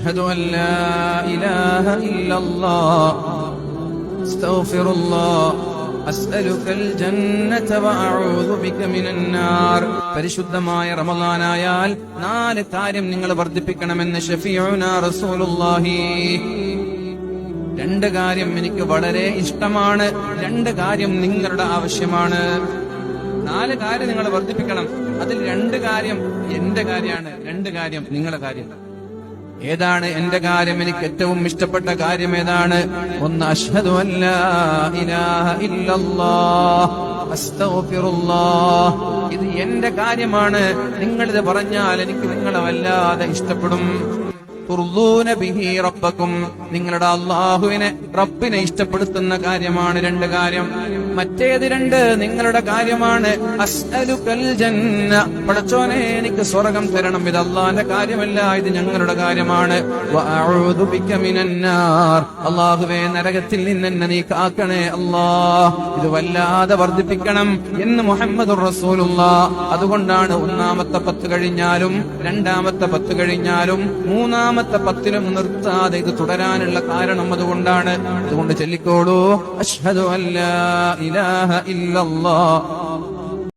അഷ്ഹദു അൻ ലാ ഇലാഹ ഇല്ലല്ലാഹ് അസ്തഗ്ഫിറുല്ലാഹ് അസ്അലുകൽ ജന്നത വഅഊദു ബിക മിനൻ നാർ. പരിശുദ്ധമായ റമളാനായാൽ 4 കാര്യം നിങ്ങൾ വർദ്ധിപ്പിക്കണമെന്ന് ശഫീഉനാ റസൂലുള്ളാഹി. 2 കാര്യം എനിക്ക് വളരെ ഇഷ്ടമാണ്, 2 കാര്യം നിങ്ങളുടെ ആവശ്യമാണ്. 4 കാര്യം നിങ്ങൾ വർദ്ധിപ്പിക്കണം. അതിൽ 2 കാര്യം എന്റെ കാര്യമാണ്, 2 കാര്യം നിങ്ങളുടെ കാര്യം. ഏതാണ് എന്റെ കാര്യം? എനിക്ക് ഏറ്റവും ഇഷ്ടപ്പെട്ട കാര്യം ഏതാണ്? ഒന്ന്, അഷ്ഹദു അൻ ലാ ഇലാഹ ഇല്ലല്ലാഹ് അസ്തഗ്ഫിറുല്ലാഹ്. ഇത് എന്റെ കാര്യമാണ്. നിങ്ങളിത് പറഞ്ഞാൽ എനിക്ക് നിങ്ങളെ വല്ലാതെ ഇഷ്ടപ്പെടും. തുർദൂന ബിഹി റബ്ബക്കും. നിങ്ങളുടെ അല്ലാഹുവിനെ, റബ്ബിനെ ഇഷ്ടപ്പെടുത്തുന്ന കാര്യമാണ് 2 കാര്യം. മറ്റേത് 2 നിങ്ങളുടെ കാര്യമാണ്. അസ്അലുകൽ ജന്ന. പടച്ചോനെ എനിക്ക് സ്വർഗ്ഗം തരണം. ഇത് അല്ലാഹുവിന്റെ കാര്യമല്ല, ഇത് ഞങ്ങളുടെ കാര്യമാണ്. വഅഊദു ബിക മിനൻ നാർ. അല്ലാഹുവേ, നരകത്തിൽ നിന്ന് എന്നെ നീ കാക്കണേ അല്ലാഹ്. ഇത് വല്ലാതെ വർദ്ധിപ്പിക്കണം എന്ന് മുഹമ്മദുർ റസൂലുള്ളാഹ്. അതുകൊണ്ടാണ് 1-ാമത്തെ 10 കഴിഞ്ഞാലും 2-ാമത്തെ 10 കഴിഞ്ഞാലും 3-ാമത്തെ 10ലും നിർത്താതെ ഇത് തുടരാനുള്ള കാരണം അതുകൊണ്ടാണ്. അതുകൊണ്ട് ചൊല്ലിക്കോളൂ, അഷ്ഹദു അൻ ലാ ഇലാഹ ഇല്ലല്ലാഹ്